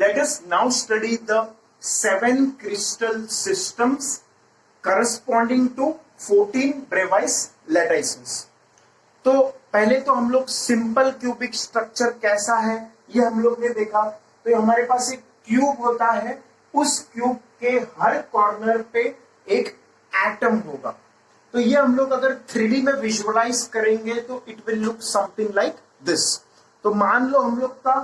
let us now study the 7 crystal systems corresponding to 14 Bravais lattices. तो पहले तो हम लोग सिंपल क्यूबिक स्ट्रक्चर कैसा है ये हम लोग ने देखा। तो हमारे पास एक क्यूब होता है, उस क्यूब के हर कॉर्नर पे एक एटम होगा। तो ये हम लोग अगर 3D में विजुअलाइज करेंगे तो it will look something like this. तो मान लो हम लोग का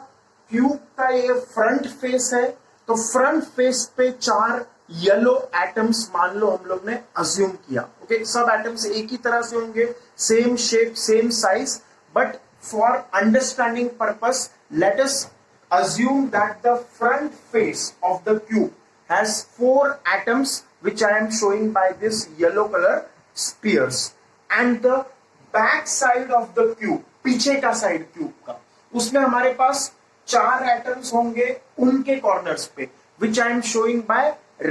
क्यूब का ये फ्रंट फेस है, तो फ्रंट फेस पे 4 येलो एटम्स मान लो हम लोग ने अज्यूम किया। ओके, सब एटम्स एक ही तरह से होंगे, same shape same size, but for understanding purpose let us assume that the front face of the cube has 4 atoms which I am showing by this yellow color spheres, and the back side of the cube, पीछे का side cube का, उसमें हमारे पास 4 atoms होंगे उनके corners पे which I am showing by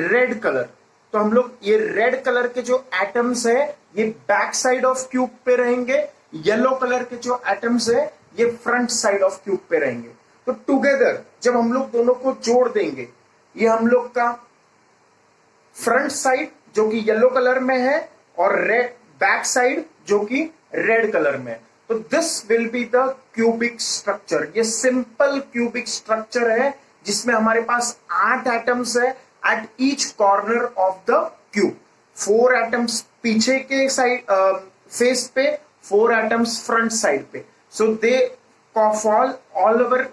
red color। तो हम लोग ये रेड कलर के जो एटम्स है ये बैक साइड ऑफ क्यूब पे रहेंगे, येलो कलर के जो एटम्स है ये फ्रंट साइड ऑफ क्यूब पे रहेंगे। तो टुगेदर जब हम लोग दोनों को जोड़ देंगे, ये हम लोग का फ्रंट साइड जो कि येलो कलर में है और रेड बैक साइड जो कि रेड कलर में है, तो this will be the cubic structure. ये सिंपल क्यूबिक स्ट्रक्चर है जिसमें हमारे पास 8 एटम्स है at each corner of the cube. 4 atoms पीछे के साइड फेस पे, 4 एटम्स फ्रंट साइड पे। So they fall all over,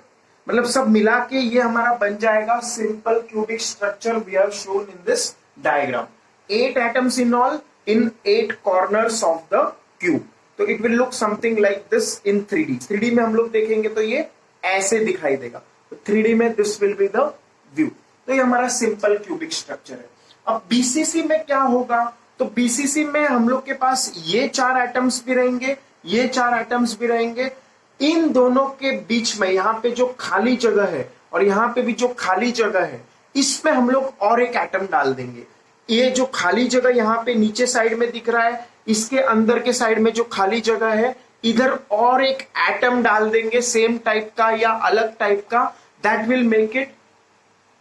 मतलब सब मिला के ये हमारा बन जाएगा simple cubic structure we have shown in this diagram. 8 atoms in all in 8 corners of the cube. तो it will look something like this in 3D। 3D में हम लोग देखेंगे तो ये ऐसे दिखाई देगा। तो 3D में this will be the view. तो ये हमारा सिंपल क्यूबिक स्ट्रक्चर है। अब बीसीसी में क्या होगा? तो बीसीसी में हम लोग के पास ये 4 एटम्स भी रहेंगे, ये 4 एटम्स भी रहेंगे। इन दोनों के बीच में यहाँ पे जो खाली जगह है और यहाँ पे भी जो खाली जगह है, इसमें हम लोग और एक एटम डाल देंगे। ये जो खाली जगह यहाँ पे नीचे साइड में दिख रहा है, इसके अंदर के साइड में जो खाली जगह है इधर और एक एटम डाल देंगे सेम टाइप का या अलग टाइप का। That will make it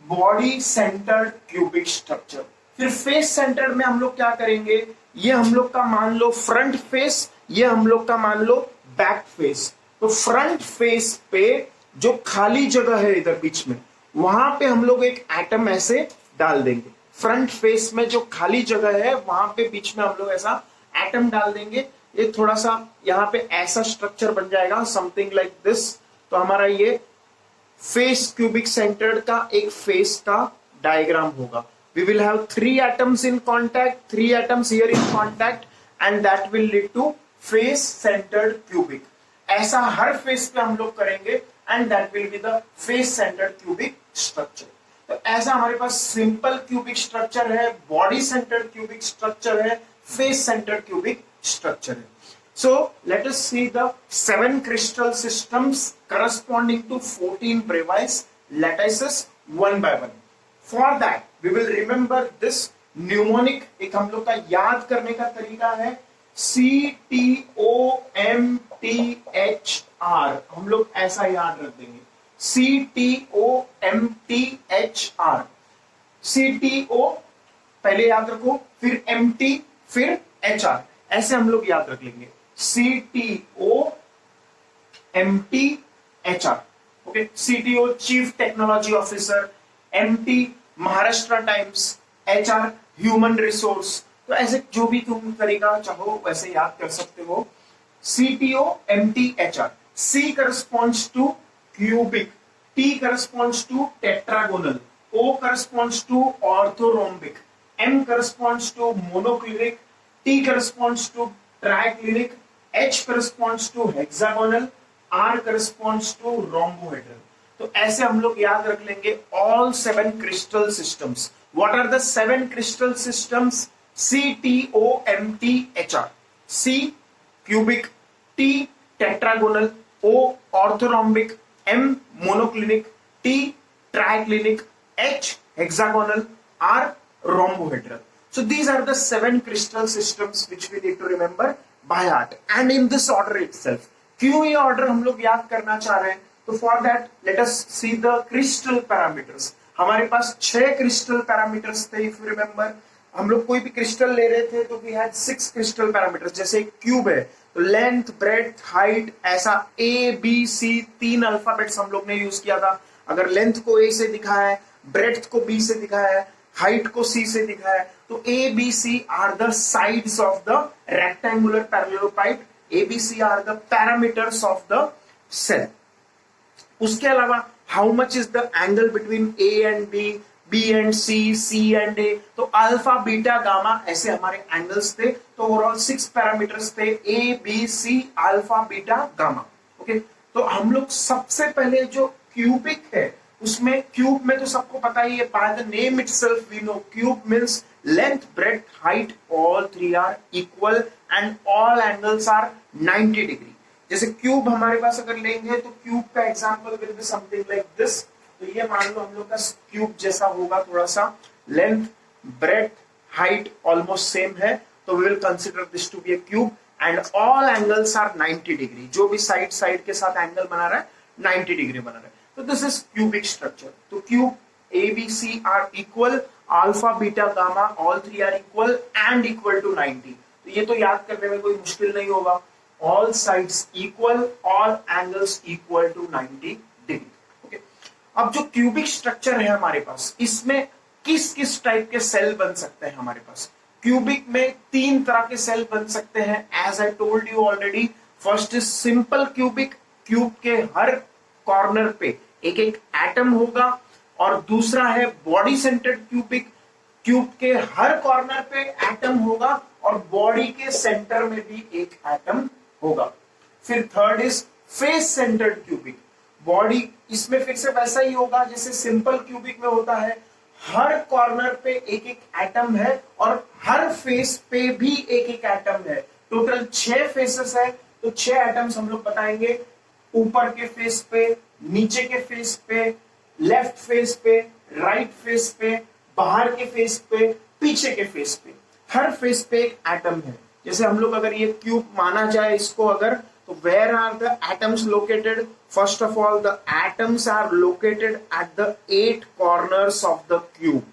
body centred cubic structure. फिर फेस सेंटर्ड में हम लोग क्या करेंगे, ये हम लोग का मान लो फ्रंट फेस, ये हम लोग का मान लो बैक फेस। तो फ्रंट फेस पे जो खाली जगह है इधर बीच में, वहां पे हम लोग एक एटम ऐसे डाल देंगे। फ्रंट फेस में जो खाली जगह है वहां पे बीच में हम लोग ऐसा एटम डाल देंगे। ये थोड़ा सा यहाँ पे ऐसा स्ट्रक्चर बन जाएगा समथिंग लाइक दिस। तो हमारा ये फेस क्यूबिक सेंटर्ड का एक फेस का डायग्राम होगा। We will have 3 atoms in contact, 3 atoms here in contact, and that will lead to face centred cubic. ऐसा हर फेस पे हम लोग करेंगे and that will be the face centred cubic structure. तो ऐसा हमारे पास सिंपल क्यूबिक स्ट्रक्चर है, बॉडी सेंटर्ड क्यूबिक स्ट्रक्चर है, फेस सेंटर्ड क्यूबिक स्ट्रक्चर है। So let us see the 7 crystal systems corresponding to 14 Bravais lattices one by one. For that we will remember this mnemonic। एक हम लोग का याद करने का तरीका है CTOMTHR। हम लोग ऐसा याद रख देंगे CTOMTHR। CTO पहले याद रखो, फिर MT, फिर HR, ऐसे हम लोग याद रख लेंगे CTOMTHR। Okay, CTO chief technology officer, MT Maharashtra times, HR human resource. तो ऐसे जो भी तुम तरीका चाहो वैसे याद कर सकते हो। CTOMTHR। C corresponds to cubic, T corresponds to tetragonal, O corresponds to orthorhombic, M corresponds to monoclinic, T corresponds to triclinic, H corresponds to hexagonal, R corresponds to rhombohedral। तो ऐसे हम लोग याद रख लेंगे all 7 crystal systems। What are the 7 crystal systems? CTOMTHR। C cubic, T tetragonal, O orthorhombic, M monoclinic, T triclinic, H hexagonal, R rhombohedral। So these are the 7 crystal systems which we need to remember by heart and in this order itself। क्यों ये order हम लोग याद करना चाह रहे हैं? तो for that let us see the crystal parameters. हमारे पास 6 क्रिस्टल पैरामीटर्स थे। इफ यू रिमेंबर, हम लोग कोई भी क्रिस्टल ले रहे थे तो वी हैड 6 क्रिस्टल पैरामीटर्स। जैसे एक क्यूब है तो लेंथ, ब्रेड्थ, हाइट, ऐसा ए बी सी 3 अल्फाबेट्स हम लोग ने यूज किया था। अगर लेंथ को ए से दिखाया है, ब्रेड्थ को बी से दिखाया है, हाइट को सी से दिखाया है, तो A B C are the sides of the rectangular parallelopiped. A B C are the parameters of the cell. उसके अलावा how much is the angle between A and B, B and C, C and A, तो alpha, beta, gamma, ऐसे हमारे angles थे। तो overall 6 parameters थे, A B C, alpha, beta, gamma. Okay, तो हम लोग सबसे पहले जो क्यूबिक है उसमें, क्यूब में तो सबको पता ही है, by the name itself we know cube means length, breadth, height, all 3 are equal and all angles are 90 degree. जैसे क्यूब हमारे पास अगर लेंगे तो क्यूब का example will be something like this. तो ये मान लो हम लोग का क्यूब जैसा होगा, थोड़ा सा length, breadth, height almost same है, तो we will consider this to be a cube and all angles are 90 degree. जो भी साइड साइड के साथ एंगल बना रहा है 90 डिग्री बना रहा है, तो दिस इज क्यूबिक स्ट्रक्चर। तो cube A B C are equal, alpha, beta, gamma all 3 are equal and equal to 90। तो ये तो याद करने में कोई मुश्किल नहीं होगा। All sides equal, all angles equal to 90 degree. Okay, अब जो क्यूबिक स्ट्रक्चर है हमारे पास, इसमें किस किस टाइप के सेल बन सकते हैं हमारे पास? क्यूबिक में 3 तरह के सेल बन सकते हैं, as I told you already. First is simple cubic, cube के हर कॉर्नर पे एक एक एटम होगा। और दूसरा है बॉडी सेंटर्ड क्यूबिक, क्यूब के हर कॉर्नर पे एटम होगा और बॉडी के सेंटर में भी एक एटम होगा। फिर third is face centred cubic, body इसमें फिर से वैसा ही होगा जैसे सिंपल क्यूबिक में होता है, हर कॉर्नर पे एक एक एटम है और हर फेस पे भी एक एक एटम है। टोटल 6 फेसेस है, तो 6 एटम्स हम लोग बताएंगे, ऊपर के फेस पे, नीचे के फेस पे, लेफ्ट फेस पे, राइट फेस पे, बाहर के फेस पे, पीछे के फेस पे, हर फेस पे एक एटम है। जैसे हम लोग अगर ये क्यूब माना जाए इसको अगर, तो where are the atoms located? First of all the atoms are located at the 8 corners of the cube.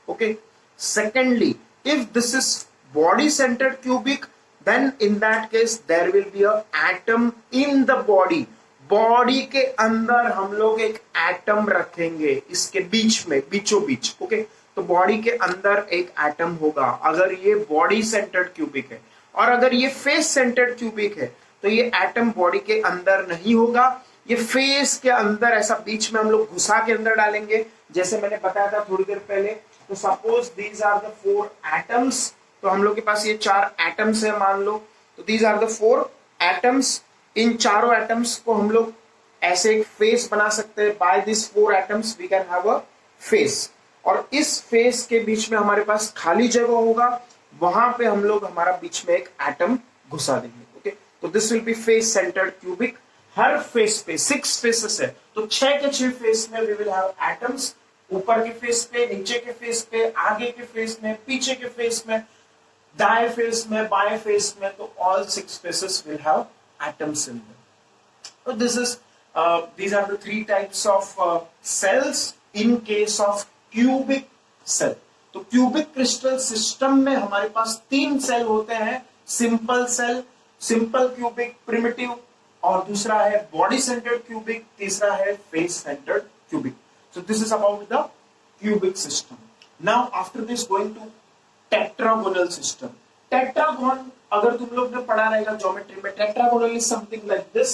Okay, secondly if this is body centred cubic, then in that case there will be a atom in the body। Body के अंदर हम लोग एक atom रखेंगे, इसके बीच में, बीचों बीच। Okay, तो बॉडी के अंदर एक एटम होगा अगर ये बॉडी सेंटर्ड क्यूबिक है। और अगर ये फेस सेंटर्ड क्यूबिक है तो ये एटम बॉडी के अंदर नहीं होगा, ये फेस के अंदर ऐसा बीच में हम लोग घुसा के अंदर डालेंगे, जैसे मैंने बताया था थोड़ी देर पहले। तो suppose these are the 4 atoms, तो हम लोग के पास ये 4 एटम्स है मान लो, तो दीज आर द 4 एटम्स। इन चारों एटम्स को हम लोग ऐसे एक फेस बना सकते हैं। By this 4 atoms we can have a face. और इस फेस के बीच में हमारे पास खाली जगह होगा, वहां पे हम लोग हमारा बीच में एक एटम घुसा देंगे। ओके, तो this will be face centred cubic. Her face पे 6 फेसेस है, तो 6 के 6 फेस में वी विल हैव एटम्स, ऊपर के फेस पे, नीचे के फेस पे, आगे के फेस में, पीछे के फेस में, दाएं फेस में, बाएं फेस में, तो all 6 faces will have atoms in them. So this is these are the 3 types of cells in case of cubic cell. तो क्यूबिक क्रिस्टल सिस्टम में हमारे पास 3 सेल होते हैं, simple cell, simple cubic, primitive, और दूसरा है बॉडी सेंटर्ड क्यूबिक, तीसरा है face centred cubic. So this is about the cubic system. Now after this going to tetragonal system. Tetragon अगर तुम लोग ने पढ़ा रहेगा ज्योमेट्री में, tetragonal is something like this,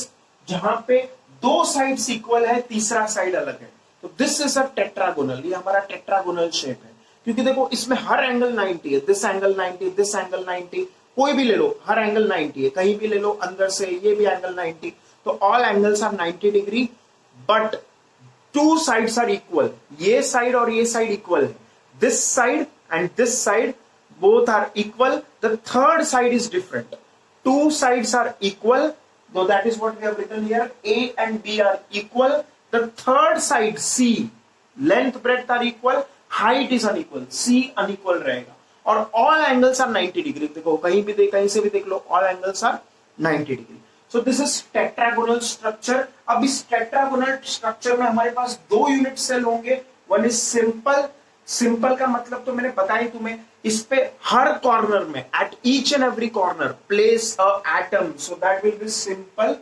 जहां पे 2 साइड्स इक्वल है, तीसरा साइड अलग है, तो दिस इज अ टेट्रागोनल। ये हमारा टेट्रागोनल शेप है, क्योंकि देखो इसमें हर एंगल 90 है, दिस एंगल 90, दिस एंगल 90, कोई भी ले लो, हर एंगल 90 है, कहीं भी ले लो अंदर से, ये भी एंगल 90, तो all angles are 90 degree, but 2 sides are equal. ये साइड और ये साइड इक्वल है, this side and this side both are equal, the third side is different. 2 sides are equal, though that is what we have written here, A and B are equal, the third side C, length breadth are equal, height is unequal, C unequal रहेगा, और all angles are 90 degree. देखो कहीं से भी देख लो, all angles are 90 degree. So this is tetragonal structure. अब इस tetragonal structure में हमारे पास दो यूनिट सेल होंगे। One is simple. सिंपल का मतलब तो मैंने बताया तुम्हें, इस पे हर कॉर्नर में at each and every corner place a atom, so that will B simple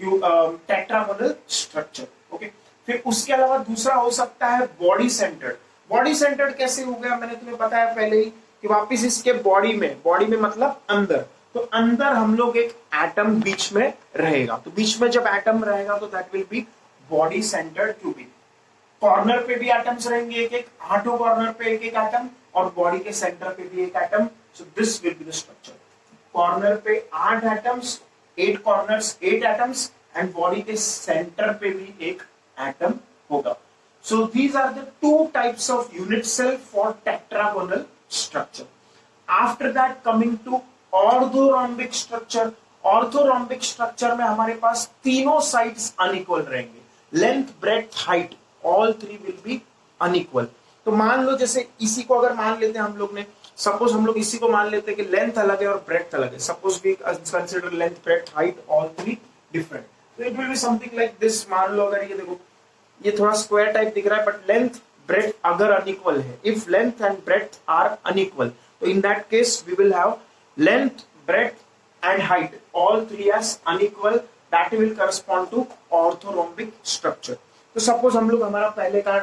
tetragonal structure. Okay, फिर उसके अलावा दूसरा हो सकता है बॉडी सेंटर्ड। बॉडी सेंटर्ड कैसे हो गया, मैंने तुम्हें बताया पहले ही कि वापिस इसके बॉडी में मतलब अंदर, तो अंदर हम लोग एक एटम बीच में रहेगा, तो बीच में जब एटम रहेगा तो that will be body centred cubic. Corner पे भी एटम्स रहेंगे एक एक, आठों कॉर्नर पे एक एक एटम, और बॉडी के सेंटर पे भी एक atom. So this will be the structure. Corner पे 8 atoms, 8 corners 8 atoms, and body के सेंटर पे भी एक एटम होगा। So these are the two types of unit cell for tetragonal structure. After that coming to orthorhombic structure. Orthorhombic structure में हमारे पास तीनों साइड्स अनइक्वल रहेंगे, length breadth height all three will be unequal. तो मान लो जैसे इसी को अगर मान लेते हैं हम लोग ने, सपोज हम लोग इसी को मान लेते हैं कि लेंथ अलग है और ब्रेड्थ अलग है, suppose we consider length breadth height all three different, तो it will be something like this. मान लो अगर ये देखो, ये थोड़ा स्क्वायर टाइप दिख रहा है, बट लेंथ ब्रेड्थ अगर अनइक्वल है, if length and breadth are unequal, तो in that case we will have length breadth and height all three as unequal, that will correspond to orthorhombic structure. तो suppose हम लोग हमारा पहले का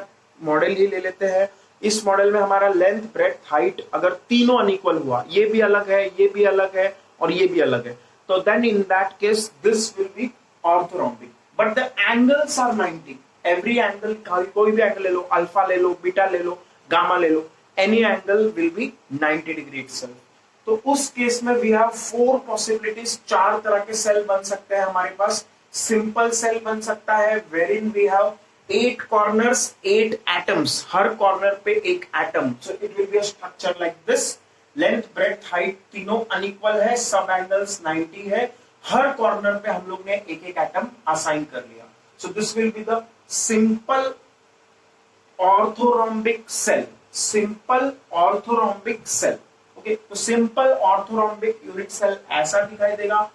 model ही ले लेते हैं। इस मॉडल में हमारा लेंथ ब्रेड्थ हाइट अगर तीनों अनइक्वल हुआ, ये भी अलग है, ये भी अलग है और ये भी अलग है, तो then in that case this will be orthorhombic, but the angles are 90। Every angle, कोई भी एंगल ले लो, अल्फा ले लो, बीटा ले लो, गामा ले लो, any angle will be 90 degree itself. तो उस केस में वी हैव 4 पॉसिबिलिटीज, 4 तरह के सेल बन सकते हैं हमारे पास। सिंपल सेल बन सकता है wherein we have 8 corners 8 atoms, हर कॉर्नर पे एक atom, so it will be a structure like this. Length breadth height तीनों अनइक्वल है, सब एंगल्स 90 है, हर कॉर्नर पे हम लोग ने एक एक एटम असाइन कर लिया। So this will be the simple orthorhombic cell. Simple orthorhombic cell. Okay, तो सिंपल ऑर्थोरोम्बिक यूनिट सेल ऐसा दिखाई देगा।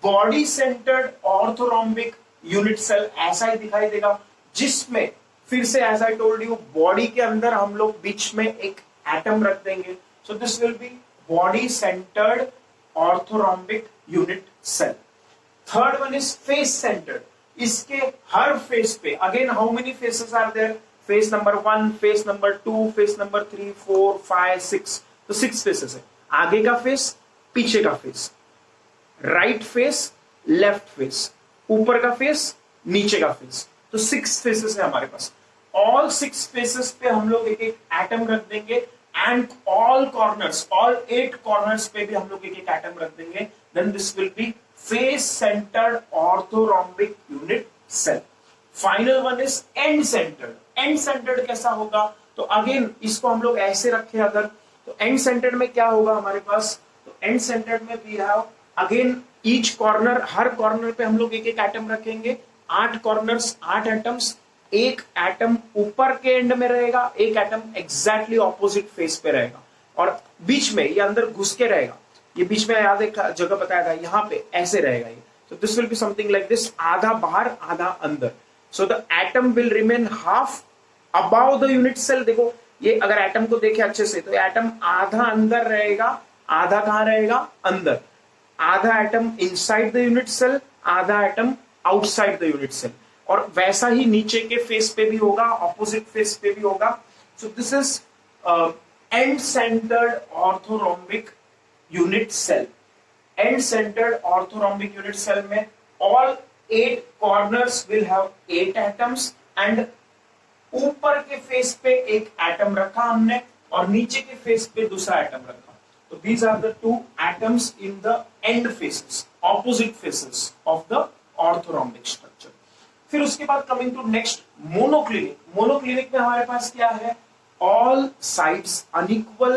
Body centred orthorhombic unit cell ऐसा ही दिखाई देगा, जिसमें फिर से as I told you, body के अंदर हम लोग बीच में एक एटम रख देंगे। So this will be body centred orthorhombic unit cell. Third one is face centred. इसके हर फेस पे again how many faces are there, face number 1, face number 2, face number 3, 4, 5, 6, तो 6 फेसेस है। आगे का फेस, पीछे का face, right face, left face, ऊपर का फेस, नीचे का फेस, तो 6 फेसेस है हमारे पास। ऑल 6 फेसेस पे हम लोग एक एक एटम रख देंगे, and all corners, all 8 corners पे भी हम लोग एक एक एटम रख देंगे। Then this will be face centred orthorhombic unit cell. Final one is end centred. End centred कैसा होगा, तो अगेन इसको हम लोग ऐसे रखे अगर, तो एंड सेंटर्ड में क्या होगा हमारे पास, तो एंड सेंटर्ड में we have again each corner, हर कॉर्नर पे हम लोग एक एक एटम रखेंगे, 8 कॉर्नर्स 8 एटम्स, एक एटम ऊपर के एंड में रहेगा, एक एटम एग्जैक्टली ऑपोजिट फेस पे रहेगा, और बीच में ये अंदर घुस के रहेगा। ये बीच में याद एक जगह बताया था, यहाँ पे ऐसे रहेगा ये। So this will be something like this, आधा बाहर आधा अंदर। So the atom will remain half above the unit cell। देखो ये अगर एटम को देखे अच्छे से, तो एटम आधा अंदर रहेगा, आधा कहां रहेगा, अंदर। आधा atom inside the unit cell, आधा atom outside the unit cell, और वैसा ही नीचे के फेस पे भी होगा, ऑपोजिट फेस पे भी होगा। So this is end centred orthorhombic unit cell. End centred orthorhombic unit cell में all 8 corners will have 8 atoms, and ऊपर के फेस पे एक एटम रखा हमने, और नीचे के फेस पे दूसरा एटम रखा। तो these are the 2 atoms in the end faces, opposite faces of the orthorhombic structure। फिर उसके बाद coming to next, monoclinic। monoclinic में हमारे पास क्या है, all sides unequal,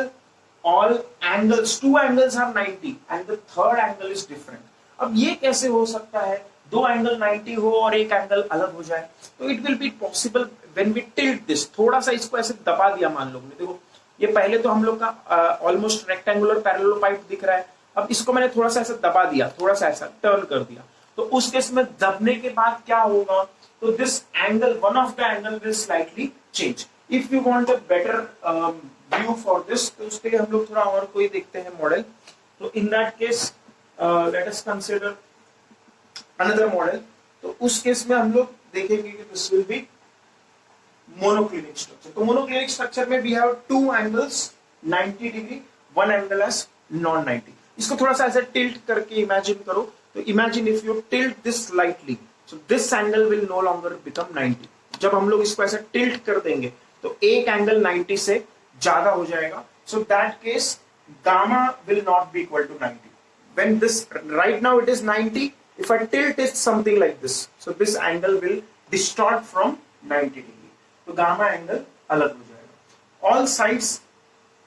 all angles, 2 angles are 90 and the third angle is different। अब ये कैसे हो सकता है, 2 एंगल 90 हो और एक एंगल अलग हो जाए, तो it will be possible when we tilt this. थोड़ा सा इसको ऐसे दबा दिया मान लो, देखो ये पहले तो हम लोग का ऑलमोस्ट रेक्टेंगुलर पैरेललोपाइड दिख रहा है, अब इसको मैंने थोड़ा सा ऐसा दबा दिया, थोड़ा सा ऐसा टर्न कर दिया, तो उस केस में दबने के बाद क्या होगा, तो this angle, one of the angle will slightly change. If you want a better view for this, तो उसके लिए हम लोग थोड़ा और कोई देखते हैं मॉडल। तो in that case let us consider another model. तो उस केस में हम लोग देखेंगे कि this will be monoclinic structure. तो मोनोक्लिनिक स्ट्रक्चर में we have two angles 90 degree, one angle as non 90। इसको थोड़ा सा ऐसे टिल्ट करके इमेजिन करो। तो imagine if you tilt this slightly, so this angle will no longer become 90। जब हम लोग इसको ऐसे टिल्ट कर देंगे तो एक एंगल 90 से ज्यादा हो जाएगा। So that case gamma will not be equal to 90। When this right now it is 90, if I tilt it something like this, so this angle will distort from 90 degree, तो gamma angle अलग हो जाएगा। All sides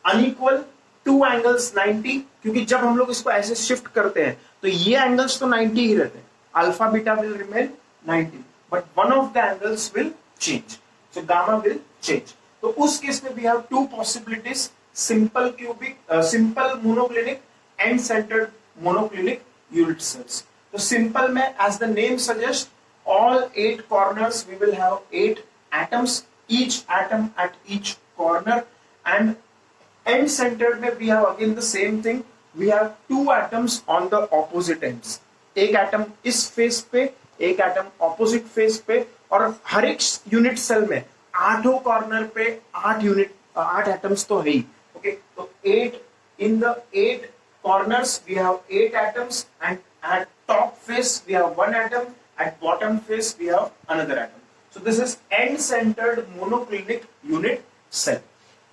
unequal, two angles 90, क्योंकि जब हम लोग इसको ऐसे शिफ्ट करते हैं तो ये एंगल्स तो 90 ही रहते हैं, alpha beta will remain 90, but one of the angles will change, so gamma will change। तो उस केस में we have two possibilities, simple cubic, simple monoclinic and centered monoclinic unit cells। तो simple में as the name suggests, all 8 corners we will have 8 atoms, each atom at each corner, and end centered में we have again the same thing, we have 2 atoms on the opposite ends। एक atom इस face पे, एक atom opposite face पे, और हर एक unit cell में 8 corner पे 8 एटम्स तो है ही। ओके, तो 8 in the 8 corners we have 8 atoms, and at top face we have 1 atom, at bottom face we have another atom। So this is end centered monoclinic unit cell।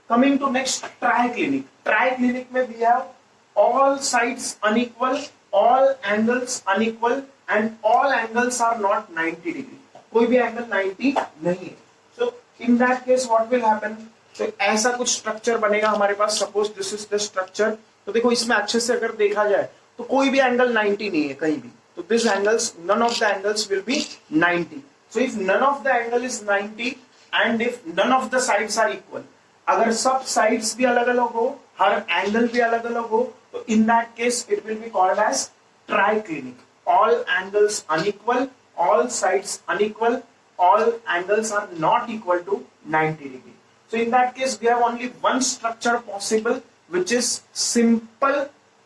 Coming to next, triclinic। Triclinic में we have all sides unequal, all angles unequal, and all angles are not 90 degree। कोई भी angle 90 नहीं है। So in that case what will happen, तो ऐसा कुछ structure बनेगा हमारे पास। Suppose this is the structure. तो देखो इसमें अच्छे से अगर देखा जाए तो कोई भी एंगल 90 नहीं है कहीं भी। तो this angles, none of the angles will be 90। So if none of the angle is 90 and if none of the sides are equal, अगर सब साइड्स भी अलग अलग हो, हर एंगल भी अलग अलग हो, तो in that case it will be called as triclinic. All angles unequal, all sides unequal, all angles are not equal to 90 degree. So in that case we have only one structure possible, which is simple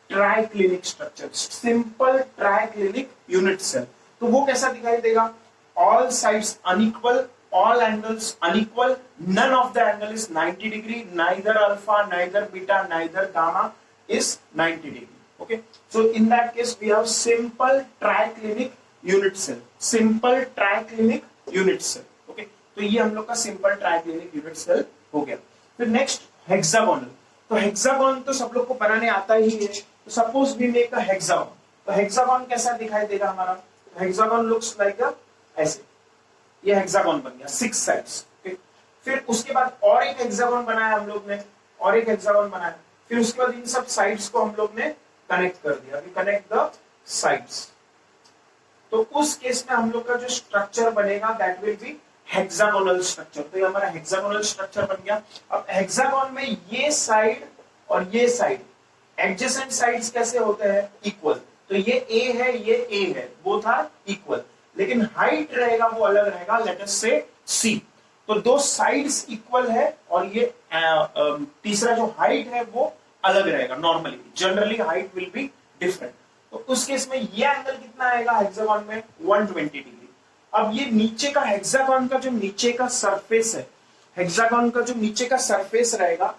triclinic structure, simple triclinic unit cell। तो वो कैसा दिखाई देगा, all sides unequal, all angles unequal, none of the angle is 90 degree, neither alpha, neither beta, neither gamma is 90 degree। Okay, so in that case we have simple triclinic unit cell, simple triclinic unit cell। Okay, तो ये हम लोग का simple triclinic unit cell हो गया। फिर next hexagonal. तो hexagon तो सब लोग को बनाने आता ही है। तो suppose we make a hexagon. तो हेक्सागोन कैसा दिखाई देगा हमारा, हेक्सागोन लुक्स लाइक ऐसे, ये हेक्सागोन बन गया 6 साइड्स। फिर उसके बाद और एक हेक्सागोन बनाया हम लोग ने, और एक हेक्सागोन बनाया, फिर उसके बाद इन सब साइड्स को हम लोग ने कनेक्ट कर दिया, वी कनेक्ट द साइड्स। तो उस केस में हम लोग का जो स्ट्रक्चर बनेगा that will B hexagonal structure. तो ये हमारा हेक्सागोनल स्ट्रक्चर बन गया। अब हेक्सागोन में ये साइड और ये साइड, एडजेसेंट साइड्स कैसे होते हैं, इक्वल। तो ये ए है, ये ए है, बोथ आर इक्वल, लेकिन हाइट रहेगा वो अलग रहेगा, लेट अस से सी। तो दो साइड्स इक्वल है और ये तीसरा जो हाइट है वो अलग रहेगा। Normally generally height will be different. तो उस केस में ये एंगल कितना आएगा हेक्सागोन में, 120 डिग्री। अब ये नीचे का हेक्सागोन का जो नीचे का सरफेस है, हेक्सागोन का जो नीचे का सरफेस रहेगा,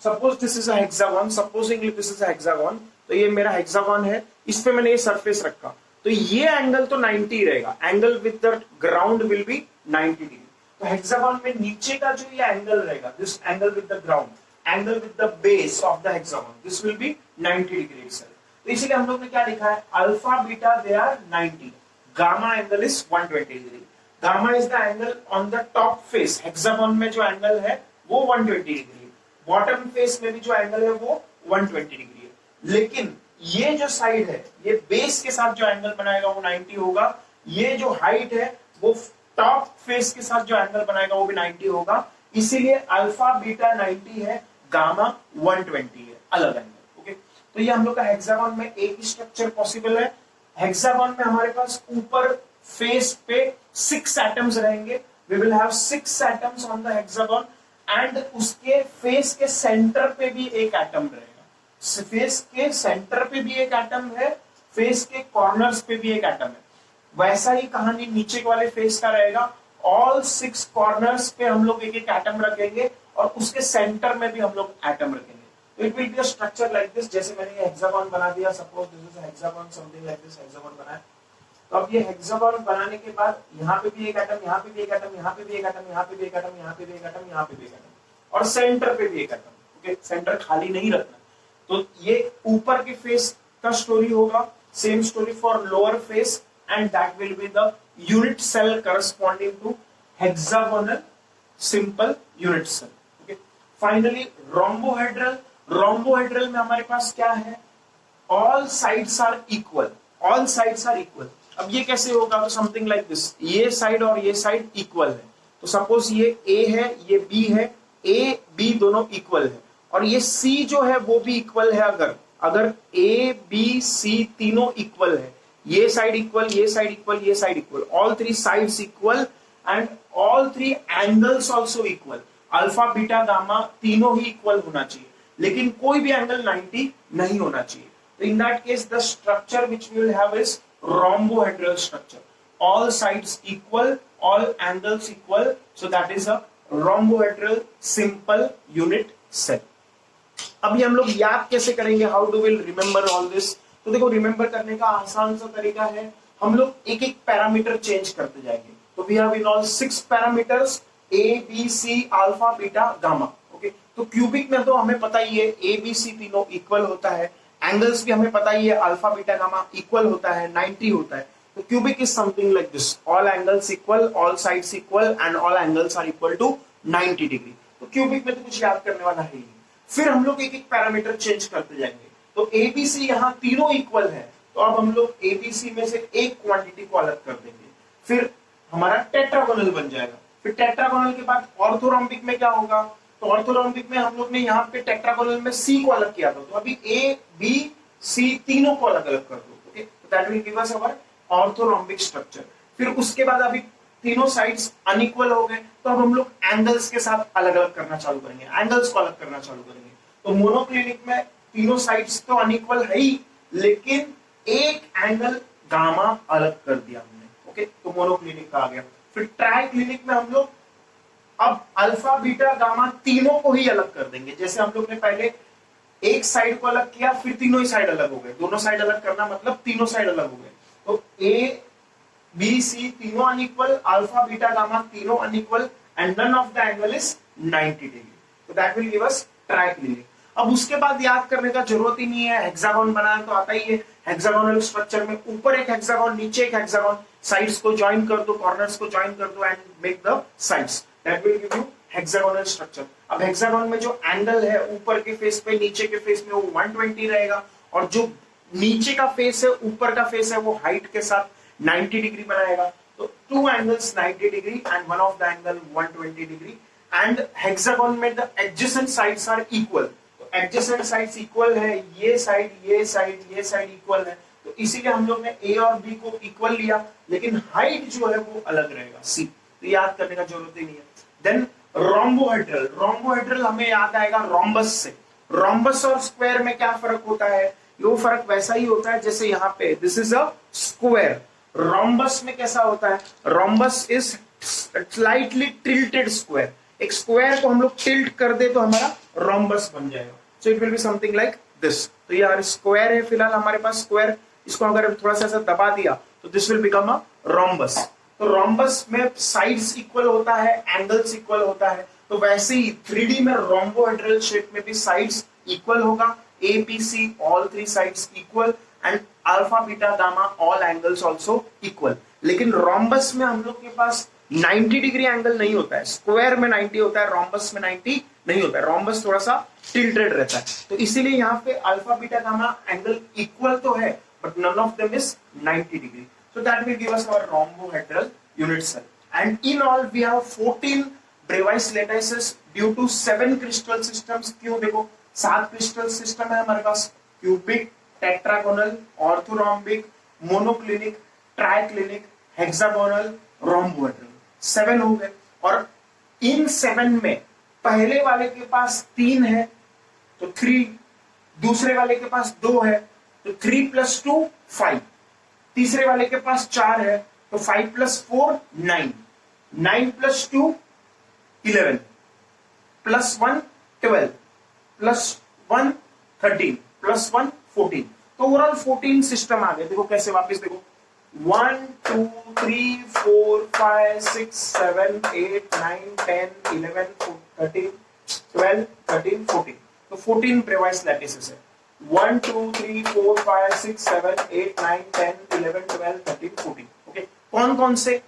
suppose this is a hexagon, supposedly this is a hexagon. तो ये मेरा हेक्सागोन है, इस पे मैंने ये सरफेस रखा, तो ये एंगल तो 90 रहेगा, angle with the ground will be 90 degree. तो हेक्सागोन में नीचे का जो ये एंगल रहेगा, this angle with the ground, angle with the base of the hexagon, this will be 90 degree itself. तो इसीलिए हम लोग ने क्या लिखा है, alpha beta they are 90, gamma angle is 120 degree. Gamma is the angle on the top face, hexagon में जो एंगल है वो 120 डिग्री, बॉटम फेस में भी जो एंगल है वो 120 डिग्री है। लेकिन ये जो साइड है, ये बेस के साथ जो एंगल बनाएगा वो 90 होगा, ये जो हाइट है वो टॉप फेस के साथ जो एंगल बनाएगा वो भी 90 होगा। इसीलिए अल्फा बीटा 90 है, गामा 120 है, अलग एंगल। ओके, तो ये हम लोग का हेक्सागोन में एक ही स्ट्रक्चर पॉसिबल है, हेक्सागोन में हमारे पास ऊपर फेस पे 6 एटम्स रहेंगे, we will have 6 atoms on the hexagon, and उसके फेस के सेंटर पे भी एक एटम रहेगा, फेस के सेंटर पे भी एक एटम है, फेस के कॉर्नर्स पे भी एक एटम है। वैसा ही कहानी नीचे वाले फेस का रहेगा, ऑल 6 कॉर्नर्स पे हम लोग एक एक एटम रखेंगे और उसके सेंटर में भी हम लोग एटम रखेंगे। तो it will be a structure like this, जैसे मैंने ये हेक्सागोन बना दिया, suppose this is hexagon, something like this hexagon बनाया। तो अब ये हेक्सागोन बनाने के बाद यहाँ पे भी एक एटम, यहाँ पे भी एक एटम, यहाँ पे भी एक एटम, यहाँ पे भी एक एटम, यहाँ पे भी एक एटम, यहाँ पे भी एक एटम, और सेंटर पे भी एक एटम। ओके, सेंटर खाली नहीं रखना। तो ये ऊपर के फेस का स्टोरी होगा, same story for lower face, and that will be the unit cell corresponding to hexagonal simple unit cell. Okay. Finally, rhombohedral. Rhombohedral में हमारे पास क्या है? All sides are equal. All sides are equal. अब ये कैसे होगा? तो something like this. ये साइड और ये साइड इक्वल है। तो सपोज ये A है, ये B है, A B दोनों इक्वल है, और ये C जो है वो भी इक्वल है। अगर A B C तीनों इक्वल है, ये साइड इक्वल, ये साइड इक्वल, ये side equal, all 3 sides equal, and all 3 angles also equal, alpha beta gamma तीनों ही इक्वल होना चाहिए, लेकिन कोई भी एंगल 90 नहीं होना चाहिए। तो in that case the structure which we will have is rhombohedral structure, all sides equal, all angles equal, so that is a rhombohedral simple unit cell. अभी हम लोग याद कैसे करेंगे? How do will remember all this? तो देखो, remember करने का आसान सा तरीका है, हम लोग एक एक पैरामीटर चेंज करते जाएंगे। तो we have in all 6 parameters, A B C alpha beta gamma. Okay, तो क्यूबिक में तो हमें पता ही है ए बी सी तीनों इक्वल होता है, एंगल्स भी हमें पता ही है अल्फा बीटा गामा इक्वल होता है, 90 होता है। तो cubic is something like this, all angles equal, all sides equal, and all angles are equal to 90 degree. तो क्यूबिक में तो कुछ याद करने वाला है ही नहीं। फिर हम लोग एक एक पैरामीटर चेंज करते जाएंगे। तो एबीसी यहाँ तीनों इक्वल है, तो अब हम लोग एबीसी में से एक क्वांटिटी को अलग कर देंगे, फिर हमारा टेट्रागोनल बन जाएगा। फिर टेट्रागोनल के बाद ऑर्थोरोम्बिक में क्या होगा? तो ऑर्थोरोम्बिक में हम लोग ने यहाँ पे टेट्रागोनल में सी को अलग किया था, तो अभी ए बी सी तीनों को अलग अलग कर दो। ओके, तो that will give us our orthorhombic structure. फिर उसके बाद अभी तीनों साइड्स अनइक्वल हो गए, तो अब हम लोग एंगल्स के साथ अलग अलग करना चालू करेंगे, एंगल्स को अलग करना चालू करेंगे। तो मोनोक्लिनिक में तीनों साइड्स तो अनइक्वल है ही, लेकिन एक एंगल गामा अलग कर दिया हमने। ओके, तो मोनोक्लिनिक का आ गया। फिर ट्राइक्लिनिक में हम लोग अब अल्फा बीटा गामा तीनों को ही अलग कर देंगे। जैसे हम लोग ने पहले एक साइड को अलग किया, फिर तीनों ही साइड अलग हो गए। दोनों साइड अलग करना मतलब तीनों साइड अलग हो गए। तो ए बी सी तीनों अनइक्वल, अल्फा बीटा गामा तीनों unequal, and none of the angle is 90 degree. तो that will give us triclinic. अब उसके बाद याद करने का जरूरत ही नहीं है, हेक्सागोन बनाना तो आता ही है। हेक्सागोनल स्ट्रक्चर में ऊपर एक हेक्सागोन, नीचे एक हेक्सागोन, साइड्स को ज्वाइन कर दो, कॉर्नर्स को ज्वाइन कर दो, and make the sides. That will give you hexagonal structure. अब हेक्सागोन में जो एंगल है ऊपर के फेस पे, नीचे के फेस में, वो 120 रहेगा, और जो नीचे का फेस है, ऊपर का फेस है, वो हाइट के साथ 90 डिग्री बनाएगा। तो 2 angles 90 degree and one of the angle 120 degree. And hexagon में the adjacent sides are equal. Adjacent sides equal है, ये साइड, ये साइड, ये साइड इक्वल है, तो इसीलिए हम लोग ने ए और बी को इक्वल लिया, लेकिन हाइट जो है वो अलग रहेगा, सी। तो याद करने का जरूरत ही नहीं है। Then rhombohedral. रोम्बोहेड्रल हमें याद आएगा रोम्बस से। रोम्बस और स्क्वायर में क्या फर्क होता है? वो फर्क वैसा ही होता है जैसे यहाँ पे this is a square. Rhombus में कैसा होता है? Rhombus is slightly tilted square. एक स्क्वायर को हम लोग टिल्ट कर दे तो हमारा रोम्बस बन जाएगा। सो it will be something like this. तो यार स्क्वायर है फिलहाल हमारे पास स्क्वायर, इसको अगर थोड़ा सा ऐसा दबा दिया तो this will become a rhombus. तो रोम्बस में साइड्स इक्वल होता है, एंगल्स इक्वल होता है। तो वैसे ही 3D में रोम्बोहेड्रल शेप में भी साइड्स इक्वल होगा, A B C all 3 sides equal, and alpha beta gamma all angles also equal. लेकिन रोम्बस में हम लोग के पास 90 डिग्री एंगल नहीं होता है। स्क्वायर में 90 होता है, रोम्बस में 90 नहीं होता है। रोम्बस थोड़ा सा टिल्टेड रहता है, तो इसीलिए यहाँ पे alpha beta gamma angle equal तो है, but none of them is 90 degree. So that will give us our rhombohedral unit cell. And in all we have 14 Bravais lattices due to 7 crystal systems. क्यों? देखो 7 crystal system है हमारे पास, cubic, tetragonal, orthorhombic, monoclinic, triclinic, hexagonal, rhombohedral. 7 हो गए। और इन 7 में पहले वाले के पास 3 है तो 3, दूसरे वाले के पास 2 है तो 3 + 2 5, तीसरे वाले के पास 4 है तो 5 + 4 9, 9 + 2 11, +1 12, +1 13, +1 14। तो ओवरऑल 14 सिस्टम आ गए। देखो कैसे, वापस देखो 1 2 3 4 5 6 7 8 9 10 11 13 12 13 14। तो 14 ब्रेवाइस लैटिसेस है। 1 2 3 4 5 6 7 8 9 10 11 12 13 14। ओके, कौन कौन से?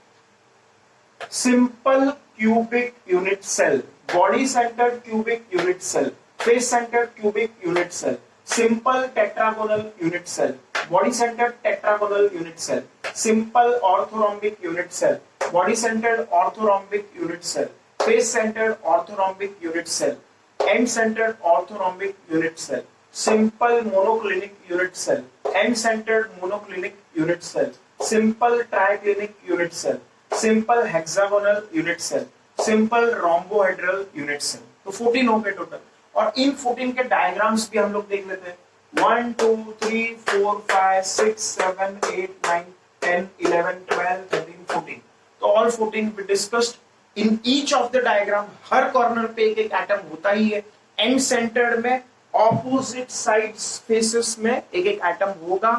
Simple cubic unit cell, body centred cubic unit cell, face centred cubic unit cell, simple tetragonal unit cell, body centred tetragonal unit cell, simple orthorhombic unit cell, body centred orthorhombic unit cell, face centred orthorhombic unit cell, end centred orthorhombic unit cell, simple monoclinic unit cell, end centred monoclinic unit cell, simple triclinic unit cell, simple hexagonal unit cell, simple rhombohedral unit cell. तो 14 हो गए total. और इन 14 के diagrams भी हम लोग देख लेते हैं। 1 2 3 4 5 6 7 8 9 10 11 12 13 14। तो all 14 we discussed. In each of the diagram her corner पे एक एटम होता ही है। एंड सेंटर्ड में ऑपोजिट साइड्स फेसेस में एक एटम होगा।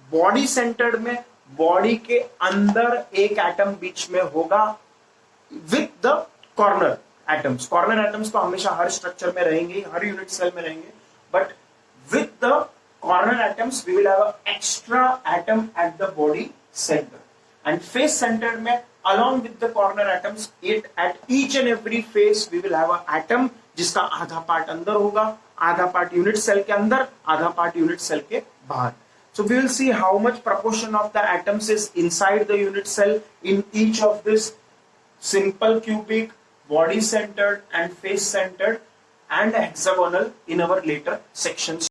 बॉडी सेंटर्ड में बॉडी के अंदर एक एटम बीच में होगा with the corner atoms. Corner atoms तो हमेशा हर स्ट्रक्चर में रहेंगे, हर यूनिट सेल में रहेंगे, but with the corner atoms we will have a extra atom at the body centre. And face centre में along with the corner atoms, it at each and every face we will have a atom जिसका आधा part अंदर होगा, आधा part unit cell के अंदर, आधा part unit cell के बाहर। So we will see how much proportion of the atoms is inside the unit cell in each of this simple cubic, body centered and face centered and hexagonal in our later sections.